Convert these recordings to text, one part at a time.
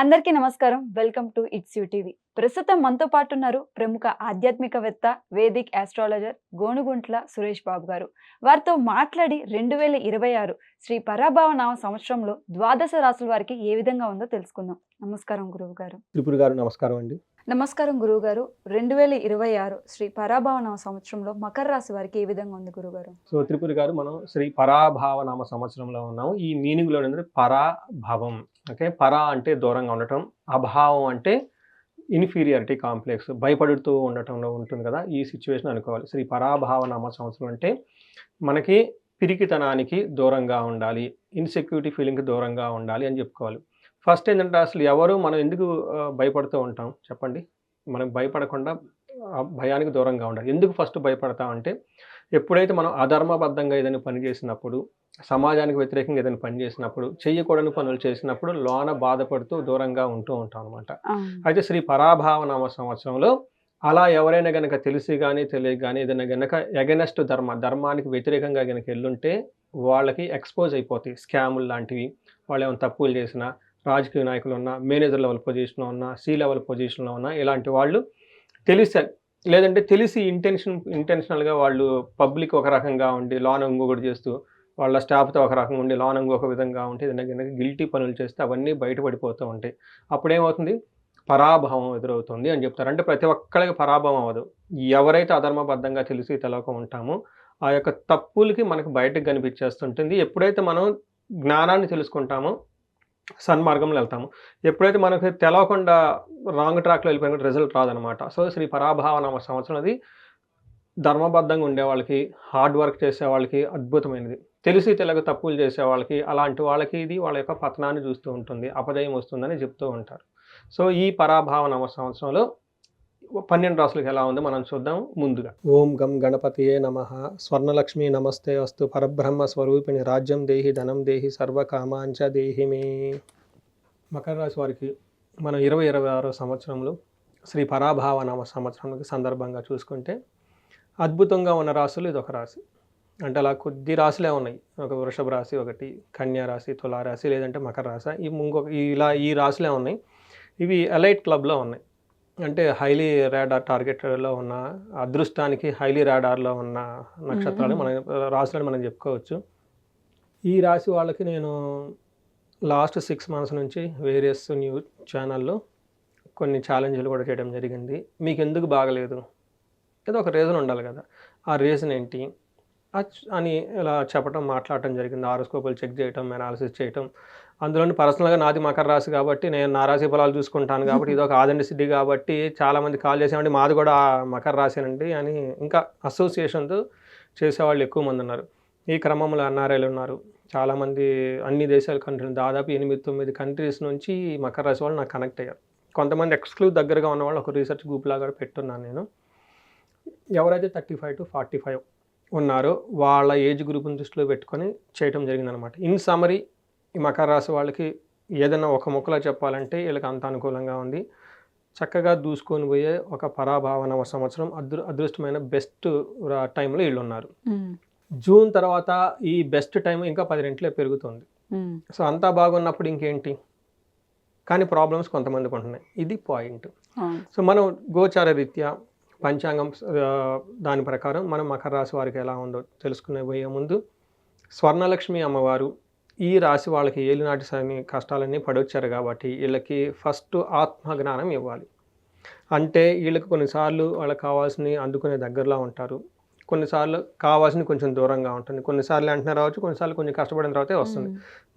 అందరికీ నమస్కారం. Welcome to it's you TV. ప్రస్తుతం మనతో పాటు ఉన్నారు ప్రముఖ ఆధ్యాత్మికవేత్త, వేదిక్ ఆస్ట్రాలజర్ గోనుగుంట్ల సురేష్ బాబు గారు. వారితో మాట్లాడి 2026 శ్రీ పరాభవ నామ సంవత్సరంలో ద్వాదశ రాశుల వారికి ఏ విధంగా ఉందో తెలుసుకుందాం. నమస్కారం గురువు గారు. త్రిపురి గారు నమస్కారం అండి. నమస్కారం గురువు గారు. 2026 శ్రీ పరాభవ నామ సంవత్సరంలో మకర రాశి వారికి ఏ విధంగా ఉంది గురుగారు? సో త్రిపురి గారు, మనం శ్రీ పరాభావ నామ సంవత్సరంలో ఉన్నాం. ఈ మీనింగ్ లో ఏంటంటే పరాభవం. ఓకే, పరా అంటే దూరంగా ఉండటం, అభావం అంటే ఇన్ఫీరియారిటీ కాంప్లెక్స్, భయపడుతూ ఉండటంలో ఉంటుంది కదా, ఈ సిచ్యువేషన్ అనుకోవాలి. శ్రీ పరాభావ నామ సంవత్సరం అంటే మనకి పిరికితనానికి దూరంగా ఉండాలి, ఇన్సెక్యూరిటీ ఫీలింగ్కి దూరంగా ఉండాలి అని చెప్పుకోవాలి. ఫస్ట్ ఏంటంటే, అసలు ఎవరు మనం ఎందుకు భయపడుతూ ఉంటాం చెప్పండి? మనం భయపడకుండా భయానికి దూరంగా ఉండాలి. ఎందుకు ఫస్ట్ భయపడతామంటే, ఎప్పుడైతే మనం అధర్మబద్ధంగా ఏదైనా పని చేసినప్పుడు, సమాజానికి వ్యతిరేకంగా ఏదైనా పని చేసినప్పుడు, చెయ్యకూడని పనులు చేసినప్పుడు లోన బాధపడుతూ దూరంగా ఉంటూ ఉంటాం అనమాట. అయితే శ్రీ పరాభావ నామ సంవత్సరంలో అలా ఎవరైనా గనక తెలిసి కానీ తెలియక కానీ ఏదైనా గనక ఎగనెస్ట్ ధర్మానికి వ్యతిరేకంగా గనక వెళ్ళుంటే వాళ్ళకి ఎక్స్పోజ్ అయిపోతాయి స్కాములు లాంటివి. వాళ్ళు ఏమైనా తప్పులు చేసినా, రాజకీయ నాయకులు ఉన్నా, మేనేజర్ లెవెల్ పొజిషన్లో ఉన్నా, సి లెవెల్ పొజిషన్లో ఉన్నా, ఇలాంటి వాళ్ళు తెలిసి లేదంటే తెలిసి ఇంటెన్షనల్గా వాళ్ళు పబ్లిక్ ఒక రకంగా ఉండి లోన ఇంకొకటి చేస్తూ, వాళ్ళ స్టాఫ్తో ఒక రకంగా ఉండి లోన ఇంకొక విధంగా ఉంటే ఏదైనా కనుక గిల్టీ పనులు చేస్తే అవన్నీ బయటపడిపోతూ ఉంటాయి. అప్పుడేమవుతుంది? పరాభవం ఎదురవుతుంది అని చెప్తారు. అంటే ప్రతి ఒక్కరికి పరాభవం అవ్వదు. ఎవరైతే అధర్మబద్ధంగా తెలిసి తెలవక ఉంటామో ఆ యొక్క తప్పులకి మనకు బయటకు కనిపించేస్తుంటుంది. ఎప్పుడైతే మనం జ్ఞానాన్ని తెలుసుకుంటామో సన్మార్గంలో వెళ్తాము. ఎప్పుడైతే మనకు తెలవకుండా రాంగ్ ట్రాక్‌లో వెళ్ళిపోయిన రిజల్ట్ రాదనమాట. సో శ్రీ పరాభవ నామ సంవత్సరం అది ధర్మబద్ధంగా ఉండే వాళ్ళకి, హార్డ్ వర్క్ చేసే వాళ్ళకి అద్భుతమైనది. తెలిసి తెలియక తప్పులు చేసే వాళ్ళకి, అలాంటి వాళ్ళకి ఇది వాళ్ళ యొక్క పతనాన్ని చూస్తూ ఉంటుంది, అపజయం వస్తుందని చెప్తూ ఉంటారు. సో ఈ పరాభవ నామ సంవత్సరంలో 12 రాసులకు ఎలా ఉందో మనం చూద్దాం ముందుగా. ఓం గం గణపతియే నమః. స్వర్ణలక్ష్మి నమస్తే అస్తు. పరబ్రహ్మ స్వరూపిణి రాజ్యం దేహి ధనం దేహి సర్వకామాంచ దేహి మే. మకర రాశి వారికి మనం 2026 సంవత్సరంలో శ్రీ పరాభావ నామ సంవత్సరానికి సందర్భంగా చూసుకుంటే అద్భుతంగా ఉన్న రాశులు ఇదొక రాశి. అంటే అలా కొద్ది రాశులే ఉన్నాయి. ఒక వృషభ రాశి, ఒకటి కన్యా రాశి, తులారాశి, లేదంటే మకర రాశి. ఈ రాశులే ఉన్నాయి. ఇవి ఎలైట్ క్లబ్లో ఉన్నాయి. అంటే హైలీ రాడార్ టార్గెట్లో ఉన్న, అదృష్టానికి హైలీ రాడార్లో ఉన్న నక్షత్రాలు రాశులని మనం చెప్పుకోవచ్చు. ఈ రాశి వాళ్ళకి నేను లాస్ట్ 6 months నుంచి వేరియస్ న్యూస్ ఛానల్లో కొన్ని ఛాలెంజ్లు కూడా చేయడం జరిగింది. మీకు ఎందుకు బాగలేదు, ఏదో ఒక రీజన్ ఉండాలి కదా, ఆ రీజన్ ఏంటి అని ఇలా చెప్పడం, మాట్లాడటం జరిగింది. హారోస్కోపులు చెక్ చేయటం, అనాలిసిస్ చేయటం. అందులోని పర్సనల్గా నాది మకర రాశి కాబట్టి నేను నా రాశి ఫలాలు చూసుకుంటాను కాబట్టి ఇది ఒక ఆదండి సిద్ధి కాబట్టి చాలామంది కాల్ చేసామండి మాది కూడా మకర రాశినండి అని ఇంకా అసోసియేషన్తో చేసేవాళ్ళు ఎక్కువ మంది ఉన్నారు. ఈ క్రమంలో ఎన్ఆర్ఐలు ఉన్నారు చాలామంది, అన్ని దేశాల కంట్రీలు, దాదాపు 8-9 కంట్రీస్ నుంచి మకర రాశి వాళ్ళు నాకు కనెక్ట్ అయ్యారు. కొంతమంది ఎక్స్క్లూజివ్ దగ్గరగా ఉన్న వాళ్ళు ఒక రీసెర్చ్ గ్రూప్ లాగా పెట్టున్నాను నేను. ఎవరైతే 35 to 45 ఉన్నారో వాళ్ళ ఏజ్ గ్రూప్ని దృష్టిలో పెట్టుకొని చేయటం జరిగిందనమాట. ఇన్ సమరీ, ఈ మకర రాశి వాళ్ళకి ఏదైనా ఒక ముక్కలో చెప్పాలంటే వీళ్ళకి అంత అనుకూలంగా ఉంది. చక్కగా దూసుకొని పోయే ఒక పరాభావన సంవత్సరం, అదృష్టమైన బెస్ట్ టైంలో వీళ్ళు ఉన్నారు. జూన్ తర్వాత ఈ బెస్ట్ టైం ఇంకా 10 రెట్లు పెరుగుతుంది. సో అంతా బాగున్నప్పుడు ఇంకేంటి, కానీ ప్రాబ్లమ్స్ కొంతమందికి ఉంటున్నాయి. ఇది పాయింట్. సో మనం గోచార రీత్యా పంచాంగం దాని ప్రకారం మనం మకర రాశి వారికి ఎలా ఉందో తెలుసుకునే పోయే ముందు, స్వర్ణలక్ష్మి అమ్మవారు ఈ రాశి వాళ్ళకి ఏలినాటి సని కష్టాలన్నీ పడొచ్చారు కాబట్టి వీళ్ళకి ఫస్ట్ ఆత్మజ్ఞానం ఇవ్వాలి. అంటే వీళ్ళకి కొన్నిసార్లు వాళ్ళకి కావాల్సినవి అందుకునే దగ్గరలో ఉంటారు, కొన్నిసార్లు కావాల్సింది కొంచెం దూరంగా ఉంటుంది, కొన్నిసార్లు వెంటనే రావచ్చు, కొన్నిసార్లు కొంచెం కష్టపడిన తర్వాతే వస్తుంది.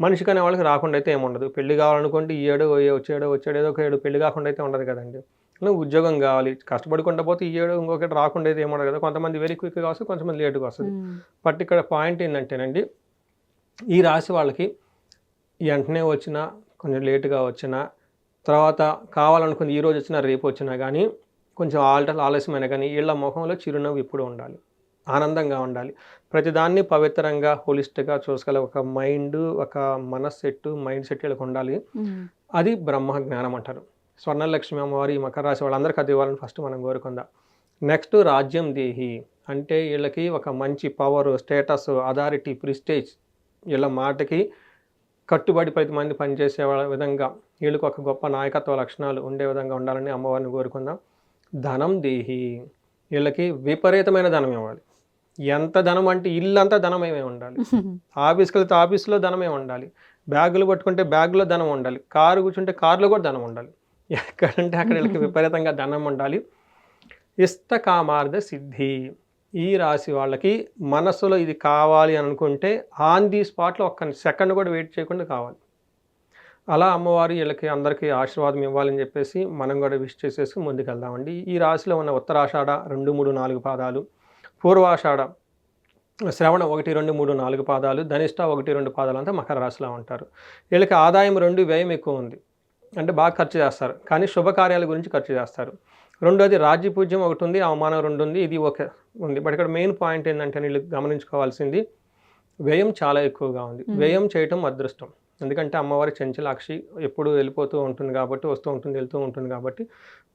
మనిషికి అనే వాళ్ళకి రాకుండా అయితే ఏముండదు. పెళ్లి కావాలనుకుంటే ఈ ఏడో వచ్చాడో ఏదో ఒక ఏడు పెళ్లి కాకుండా అయితే ఉండదు కదండి. ఉద్యోగం కావాలి, కష్టపడుకుంటా పోతే ఈ ఏడు ఇంకొకటి రాకుండా అయితే ఏముండదు కదా. కొంతమంది వెరీ క్విక్గా వస్తుంది, కొంతమంది లేటుగా వస్తుంది. బట్ ఇక్కడ పాయింట్ ఏంటంటేనండి, ఈ రాశి వాళ్ళకి వెంటనే వచ్చినా, కొంచెం లేటుగా వచ్చినా, తర్వాత కావాలనుకుంది ఈరోజు వచ్చినా రేపు వచ్చినా కానీ, కొంచెం ఆలస్యమైనా కానీ వీళ్ళ ముఖంలో చిరునవ్వు ఇప్పుడు ఉండాలి, ఆనందంగా ఉండాలి. ప్రతిదాన్ని పవిత్రంగా హోలిస్టిక్గా చూసుకోవాలి. ఒక మైండ్, ఒక మనస్సెట్, మైండ్ సెట్ వీళ్ళకి ఉండాలి. అది బ్రహ్మ జ్ఞానం అంటారు. స్వర్ణలక్ష్మి అమ్మవారి ఈ మకర రాశి వాళ్ళందరికీ అది ఇవ్వాలని ఫస్ట్ మనం కోరుకుందాం. నెక్స్ట్ రాజ్యం దేహి, అంటే వీళ్ళకి ఒక మంచి పవర్, స్టేటస్, అథారిటీ, ప్రిస్టేజ్, వీళ్ళ మాటకి కట్టుబడి 10 మంది పనిచేసే విధంగా వీళ్ళకి ఒక గొప్ప నాయకత్వ లక్షణాలు ఉండే విధంగా ఉండాలని అమ్మవారిని కోరుకుందాం. ధనం దేహి, వీళ్ళకి విపరీతమైన ధనం ఇవ్వాలి. ఎంత ధనం అంటే ఇల్లంతా ధనమయమే ఉండాలి. ఆఫీస్కి వెళ్తే ఆఫీస్లో ధనమే ఉండాలి. బ్యాగులు పట్టుకుంటే బ్యాగులో ధనం ఉండాలి. కారు కూర్చుంటే కారులో కూడా ధనం ఉండాలి. ఎక్కడంటే అక్కడ వీళ్ళకి విపరీతంగా ధనం ఉండాలి. ఇష్టకామార్థ సిద్ధి, ఈ రాశి వాళ్ళకి మనసులో ఇది కావాలి అని అనుకుంటే ఆన్ ది స్పాట్లో ఒక్క సెకండ్ కూడా వెయిట్ చేయకుండా కావాలి. అలా అమ్మవారు వీళ్ళకి అందరికీ ఆశీర్వాదం ఇవ్వాలని చెప్పేసి మనం కూడా విష్ చేసేసి ముందుకెళ్దామండి. ఈ రాశిలో ఉన్న ఉత్తరాషాఢ 2, 3, 4 పాదాలు, పూర్వాషాఢ, శ్రవణ 1, 2, 3, 4 పాదాలు, ధనిష్ట 1, 2 పాదాలు అంతా మకర రాశిలో ఉంటారు. వీళ్ళకి ఆదాయం 2, వ్యయం ఎక్కువ ఉంది. అంటే బాగా ఖర్చు చేస్తారు, కానీ శుభకార్యాల గురించి ఖర్చు చేస్తారు. రెండోది రాజ్యపూజ్యం ఒకటి ఉంది, అవమానం 2 ఉంది. ఇది ఓకే ఉంది. బట్ ఇక్కడ మెయిన్ పాయింట్ ఏంటంటే వీళ్ళు గమనించుకోవాల్సింది వ్యయం చాలా ఎక్కువగా ఉంది. వ్యయం చేయటం అదృష్టం. ఎందుకంటే అమ్మవారి చెంచలాక్షి ఎప్పుడు వెళ్ళిపోతూ ఉంటుంది కాబట్టి, వస్తూ ఉంటుంది, వెళ్తూ ఉంటుంది కాబట్టి.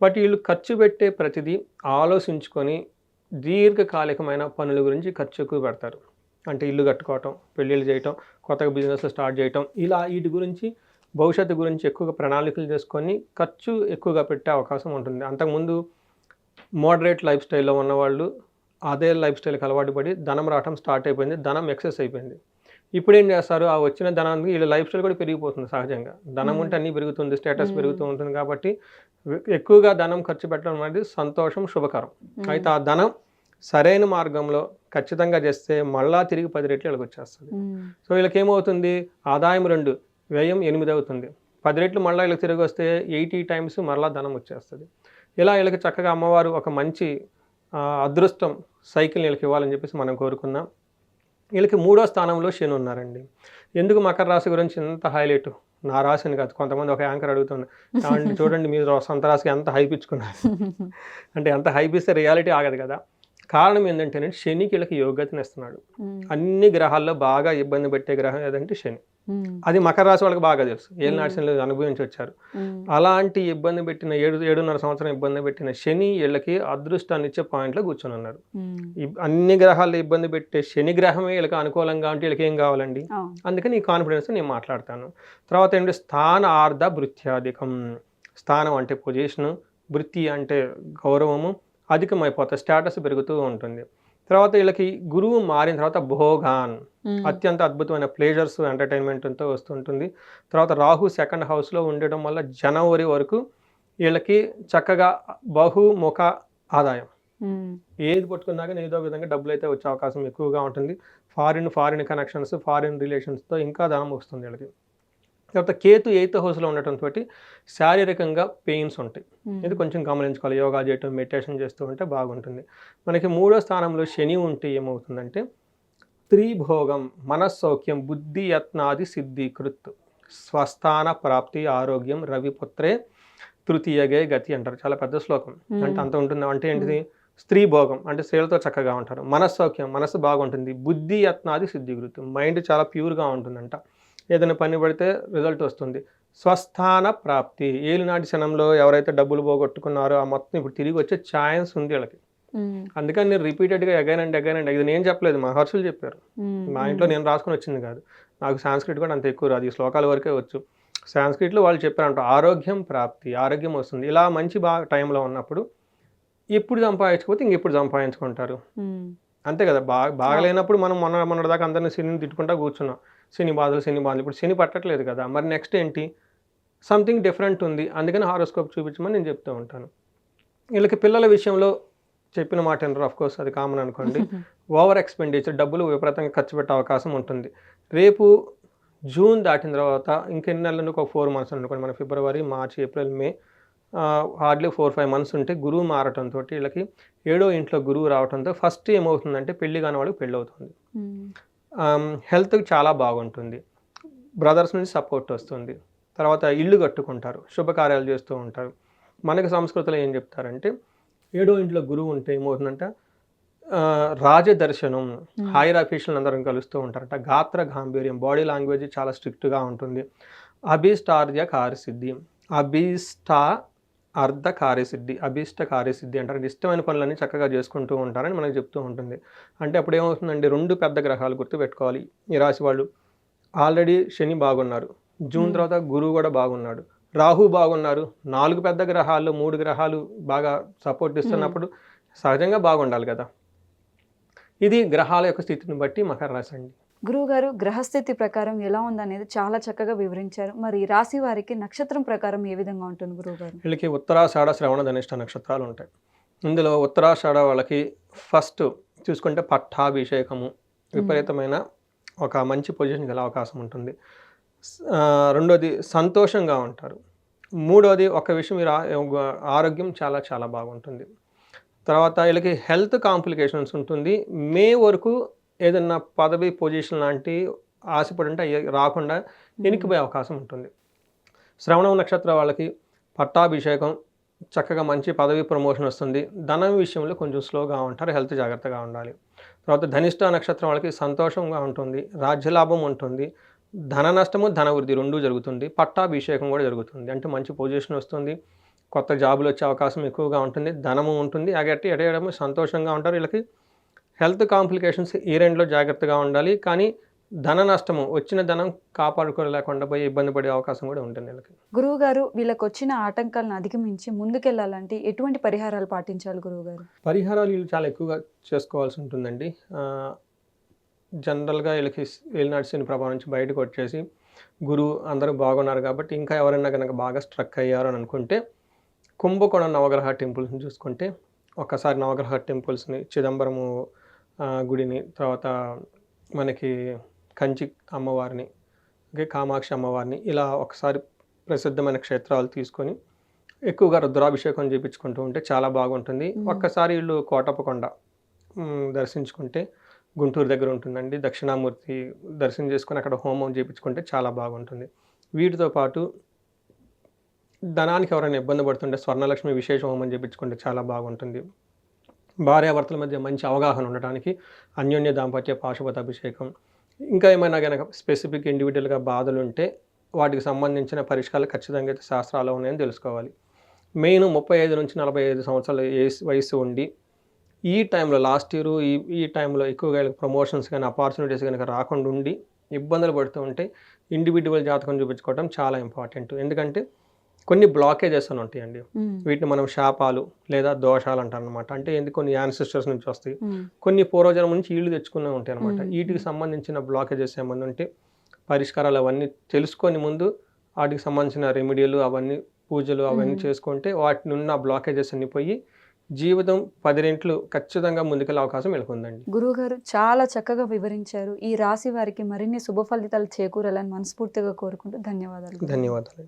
బట్ వీళ్ళు ఖర్చు పెట్టే ప్రతిదీ ఆలోచించుకొని దీర్ఘకాలికమైన పనుల గురించి ఖర్చు ఎక్కువ పెడతారు. అంటే ఇల్లు కట్టుకోవటం, పెళ్ళిళ్ళు చేయటం, కొత్తగా బిజినెస్లు స్టార్ట్ చేయటం, ఇలా వీటి గురించి భవిష్యత్తు గురించి ఎక్కువగా ప్రణాళికలు చేసుకొని ఖర్చు ఎక్కువగా పెట్టే అవకాశం ఉంటుంది. అంతకుముందు మోడరేట్ లైఫ్ స్టైల్లో ఉన్నవాళ్ళు అదే లైఫ్ స్టైల్కి అలవాటు పడి ధనం రావటం స్టార్ట్ అయిపోయింది, ధనం ఎక్సెస్ అయిపోయింది. ఇప్పుడు ఏం చేస్తారు, ఆ వచ్చిన ధనానికి వీళ్ళ లైఫ్ స్టైల్ కూడా పెరిగిపోతుంది. సహజంగా ధనం ఉంటే అన్నీ పెరుగుతుంది, స్టేటస్ పెరుగుతూ ఉంటుంది. కాబట్టి ఎక్కువగా ధనం ఖర్చు పెట్టడం అనేది సంతోషం, శుభకరం. అయితే ఆ ధనం సరైన మార్గంలో ఖచ్చితంగా చేస్తే మళ్ళా తిరిగి 10 రెట్లు వీళ్ళకి వచ్చేస్తుంది. సో వీళ్ళకి ఏమవుతుంది, ఆదాయం 2, వ్యయం 8 అవుతుంది. 10 రెట్లు మళ్ళీ వీళ్ళకి తిరిగి వస్తే 80 టైమ్స్ మళ్ళీ ధనం వచ్చేస్తుంది. ఇలా వీళ్ళకి చక్కగా అమ్మవారు ఒక మంచి అదృష్టం సైకిల్ వీళ్ళకి ఇవ్వాలని చెప్పేసి మనం కోరుకుందాం. వీళ్ళకి 3వ స్థానంలో శని ఉన్నారండి. ఎందుకు మకర రాశి గురించి ఎంత హైలైట్, నా రాశిని కాదు, కొంతమంది ఒక యాంకర్ అడుగుతున్నారు చూడండి మీరు సొంత రాశికి ఎంత హైప్ ఇచ్చుకున్నారు అంటే ఎంత హైప్ ఇస్తే రియాలిటీ ఆగదు కదా. కారణం ఏంటంటే శనికి వీళ్ళకి యోగ్యతను ఇస్తున్నాడు. అన్ని గ్రహాల్లో బాగా ఇబ్బంది పెట్టే గ్రహం ఏదంటే శని. అది మకర రాశి వాళ్ళకి బాగా తెలుసు, ఏళ్ళనాటి శని అనుభవించి వచ్చారు. అలాంటి ఇబ్బంది పెట్టిన 7.5 సంవత్సరం ఇబ్బంది పెట్టిన శని వీళ్ళకి అదృష్టాన్ని ఇచ్చే పాయింట్లో కూర్చొని ఉన్నారు. అన్ని గ్రహాల్లో ఇబ్బంది పెట్టే శని గ్రహమే వీళ్ళకి అనుకూలంగా ఉంటే వీళ్ళకి ఏం కావాలండి. అందుకని ఈ కాన్ఫిడెన్స్ నేను మాట్లాడతాను. తర్వాత ఏంటంటే స్థాన ఆర్ధ భృత్యాధికం. స్థానం అంటే పొజిషను, వృత్తి అంటే గౌరవము అధికమైపోతుంది, స్టేటస్ పెరుగుతూ ఉంటుంది. తర్వాత వీళ్ళకి గురువు మారిన తర్వాత భోగాన్, అత్యంత అద్భుతమైన ప్లేజర్స్, ఎంటర్టైన్మెంట్తో వస్తుంటుంది. తర్వాత రాహు 2nd హౌస్లో ఉండడం వల్ల జనవరి వరకు వీళ్ళకి చక్కగా బహుముఖ ఆదాయం, ఏది పట్టుకున్నా కానీ ఏదో విధంగా డబ్బులు అయితే వచ్చే అవకాశం ఎక్కువగా ఉంటుంది. ఫారిన్ కనెక్షన్స్, ఫారిన్ రిలేషన్స్తో ఇంకా ధనం వస్తుంది వీళ్ళకి. తర్వాత కేతు 8th హౌస్లో ఉండటంతో శారీరకంగా పెయిన్స్ ఉంటాయి. ఇది కొంచెం గమనించుకోవాలి. యోగా చేయటం, మెడిటేషన్ చేస్తూ ఉంటే బాగుంటుంది. మనకి 3వ స్థానంలో శని ఉంటే ఏమవుతుందంటే స్త్రీభోగం, మనస్సౌఖ్యం, బుద్ధి యత్నాది సిద్ధీకృత్, స్వస్థాన ప్రాప్తి, ఆరోగ్యం, రవిపుత్రే తృతీయగే గతి అంటారు. చాలా పెద్ద శ్లోకం. అంటే అంత ఉంటుంది. అంటే ఏంటిది, స్త్రీ భోగం అంటే స్త్రీలతో చక్కగా ఉంటారు, మనస్సౌఖ్యం, మనసు బాగుంటుంది, బుద్ధి యత్నాది సిద్ధీకృత్, మైండ్ చాలా ప్యూర్గా ఉంటుందంట, ఏదైనా పని పడితే రిజల్ట్ వస్తుంది. స్వస్థాన ప్రాప్తి, ఏలినాటి శనంలో ఎవరైతే డబ్బులు పోగొట్టుకున్నారో ఆ మొత్తం ఇప్పుడు తిరిగి వచ్చే ఛాన్స్ ఉంది వీళ్ళకి. అందుకని నేను రిపీటెడ్గా అగైన్ అండ్ ఇది నేను చెప్పలేదు, మహర్షులు చెప్పారు. మా ఇంట్లో నేను రాసుకొని వచ్చింది కాదు. నాకు సాంస్క్రిట్ కూడా అంత ఎక్కువ రాదు, ఈ శ్లోకాల వరకే వచ్చు. సాంస్క్రిట్లో వాళ్ళు చెప్పారంట ఆరోగ్యం ప్రాప్తి, ఆరోగ్యం వస్తుంది. ఇలా మంచి టైంలో ఉన్నప్పుడు ఎప్పుడు సంపాదించుకోకపోతే ఇంకెప్పుడు సంపాదించుకుంటారు, అంతే కదా. బాగలేనప్పుడు మనం మొన్నటిదాకా అందరినీ శనిని తిట్టుకుంటా కూర్చున్నాం, శని బాధలు. ఇప్పుడు శని పట్టట్లేదు కదా, మరి నెక్స్ట్ ఏంటి, సంథింగ్ డిఫరెంట్ ఉంది. అందుకని హారోస్కోప్ చూపించమని నేను చెప్తూ ఉంటాను. వీళ్ళకి పిల్లల విషయంలో చెప్పిన మాట వినరు, ఆఫ్ కోర్స్ అది కామన్ అనుకోండి. ఓవర్ ఎక్స్పెండిచర్, డబ్బులు విపరీతంగా ఖర్చు పెట్టే అవకాశం ఉంటుంది. రేపు జూన్ దాటిన తర్వాత ఇంకెన్ని నెలలు, ఒక 4 months అనుకోండి, మన ఫిబ్రవరి, మార్చి, ఏప్రిల్, మే, హార్డ్లీ 4-5 months ఉంటే గురువు మారటంతో వీళ్ళకి 7వ ఇంట్లో గురువు రావడంతో ఫస్ట్ ఏమవుతుందంటే పెళ్లి కాని వాళ్ళకి పెళ్ళి అవుతుంది. హెల్త్ చాలా బాగుంటుంది, బ్రదర్స్ నుంచి సపోర్ట్ వస్తుంది. తర్వాత ఇల్లు కట్టుకుంటారు, శుభకార్యాలు చేస్తూ ఉంటారు. మనకి సంస్కృతిలో ఏం చెప్తారంటే 7వ ఇంట్లో గురువు ఉంటే ఏమవుతుందంటే రాజదర్శనం, హైర్ అఫీషియల్ అందరం కలుస్తూ ఉంటారట. గాత్ర గాంభీర్యం, బాడీ లాంగ్వేజ్ చాలా స్ట్రిక్ట్గా ఉంటుంది. అభీష్టార్య కార్యసిద్ధి, అర్ధ కార్యసిద్ధి, అభీష్ట కార్యసిద్ధి అంటారు. ఇష్టమైన పనులన్నీ చక్కగా చేసుకుంటూ ఉంటారని మనకు చెప్తూ ఉంటుంది. అంటే అప్పుడు ఏమవుతుందండి, 2 పెద్ద గ్రహాలు గుర్తుపెట్టుకోవాలి ఈ రాశి వాళ్ళు. ఆల్రెడీ శని బాగున్నారు, జూన్ మ్మ్. తర్వాత గురువు కూడా బాగున్నాడు, రాహు బాగున్నారు, 4 పెద్ద గ్రహాలు 3 గ్రహాలు బాగా సపోర్ట్ ఇస్తున్నప్పుడు సహజంగా బాగుండాలి కదా. ఇది గ్రహాల యొక్క స్థితిని బట్టి మకర రాశి అండి. గురువు గారు గ్రహస్థితి ప్రకారం ఎలా ఉందనేది చాలా చక్కగా వివరించారు. మరి ఈ రాశి వారికి నక్షత్రం ప్రకారం ఏ విధంగా ఉంటుంది గురువు గారు? వీళ్ళకి ఉత్తరాషాఢ శ్రవణ ధనిష్ట నక్షత్రాలు ఉంటాయి. ఇందులో ఉత్తరాషాఢ వాళ్ళకి ఫస్ట్ చూసుకుంటే పట్టాభిషేకము విపరీతమైన ఒక మంచి పొజిషన్ గల అవకాశం ఉంటుంది. రెండోది సంతోషంగా ఉంటారు. మూడోది ఒక విషయం మీరు ఆరోగ్యం చాలా చాలా బాగుంటుంది. తర్వాత వీళ్ళకి హెల్త్ కాంప్లికేషన్స్ ఉంటుంది. మే వరకు ఏదన్నా పదవి పొజిషన్ లాంటి ఆశపడి ఉంటే అవి రాకుండా వెనక్కిపోయే అవకాశం ఉంటుంది. శ్రవణం నక్షత్రం వాళ్ళకి పట్టాభిషేకం, చక్కగా మంచి పదవి ప్రమోషన్ వస్తుంది. ధనం విషయంలో కొంచెం స్లోగా ఉంటారు, హెల్త్ జాగ్రత్తగా ఉండాలి. తర్వాత ధనిష్ట నక్షత్రం వాళ్ళకి సంతోషంగా ఉంటుంది, రాజ్యలాభం ఉంటుంది, ధన నష్టము ధన వృద్ధి రెండూ జరుగుతుంది, పట్టాభిషేకం కూడా జరుగుతుంది. అంటే మంచి పొజిషన్ వస్తుంది, కొత్త జాబులు వచ్చే అవకాశం ఎక్కువగా ఉంటుంది, ధనము ఉంటుంది, ఎడేయడము సంతోషంగా ఉంటారు. వీళ్ళకి హెల్త్ కాంప్లికేషన్స్ ఈ రెండులో జాగ్రత్తగా ఉండాలి. కానీ ధన నష్టము వచ్చిన ధనం కాపాడుకోలేకుండా పోయి ఇబ్బంది పడే అవకాశం కూడా ఉంటుంది వీళ్ళకి. గురువు గారు వీళ్ళకి వచ్చిన ఆటంకాలను అధిగమించి ముందుకెళ్లాలంటే ఎటువంటి పరిహారాలు పాటించాలి గురువు గారు? పరిహారాలు వీళ్ళు చాలా ఎక్కువగా చేసుకోవాల్సి ఉంటుందండి. జనరల్గా వీళ్ళకి ఏలినాటి శని ప్రభావం నుంచి బయటకు వచ్చేసి గురువు అందరూ బాగున్నారు కాబట్టి ఇంకా ఎవరైనా కనుక బాగా స్ట్రక్ అయ్యారు అని అనుకుంటే కుంభకోణం నవగ్రహ టెంపుల్స్ని చూసుకుంటే ఒకసారి నవగ్రహ టెంపుల్స్ని చిదంబరము గుడిని, తర్వాత మనకి కంచి అమ్మవారిని, కామాక్షి అమ్మవారిని, ఇలా ఒకసారి ప్రసిద్ధమైన క్షేత్రాలు తీసుకొని ఎక్కువగా రుద్రాభిషేకం చేయించుకుంటూ ఉంటే చాలా బాగుంటుంది. ఒక్కసారి వీళ్ళు కోటప్పకొండ దర్శించుకుంటే గుంటూరు దగ్గర ఉంటుందండి, దక్షిణామూర్తి దర్శనం చేసుకొని అక్కడ హోమం చేయించుకుంటే చాలా బాగుంటుంది. వీటితో పాటు ధనానికి ఎవరైనా ఇబ్బంది పడుతుంటే స్వర్ణలక్ష్మి విశేష హోమం చేయించుకుంటే చాలా బాగుంటుంది. భార్యాభర్తల మధ్య మంచి అవగాహన ఉండటానికి అన్యోన్య దాంపత్య పాశుపత అభిషేకం, ఇంకా ఏమైనా కనుక స్పెసిఫిక్ ఇండివిజువల్గా బాధలు ఉంటే వాటికి సంబంధించిన పరిష్కారాలు ఖచ్చితంగా అయితే శాస్త్రాలు ఉన్నాయని తెలుసుకోవాలి. మెయిన్ 35 నుంచి 45 సంవత్సరాల వయసు ఉండి ఈ టైంలో లాస్ట్ ఇయర్ ఈ టైంలో ఎక్కువగా ప్రమోషన్స్ కానీ ఆపర్చునిటీస్ కనుక రాకుండా ఉండి ఇబ్బందులు పడుతూ ఉంటే ఇండివిజువల్ జాతకం చూపించుకోవడం చాలా ఇంపార్టెంట్. ఎందుకంటే కొన్ని బ్లాకేజెస్ అని ఉంటాయండి, వీటిని మనం శాపాలు లేదా దోషాలు అంటారు అనమాట. అంటే ఎందుకు కొన్ని యాన్సిస్టర్స్ నుంచి వస్తాయి, కొన్ని పూర్వజన్మ నుంచి వీళ్ళు తెచ్చుకునే ఉంటాయి అనమాట. వీటికి సంబంధించిన బ్లాకేజెస్ ఏమన్నా ఉంటే పరిష్కారాలు అవన్నీ తెలుసుకొని ముందు వాటికి సంబంధించిన రెమెడీలు అవన్నీ పూజలు అవన్నీ చేసుకుంటే వాటిని ఉన్న బ్లాకేజెస్ అన్ని పోయి జీవితం 10 రెట్లు ఖచ్చితంగా ముందుకెళ్ళే అవకాశం ఉందండి. గురువు గారు చాలా చక్కగా వివరించారు. ఈ రాశి వారికి మరిన్ని శుభ ఫలితాలు చేకూరాలని మనస్ఫూర్తిగా కోరుకుంటూ ధన్యవాదాలు. ధన్యవాదాలు.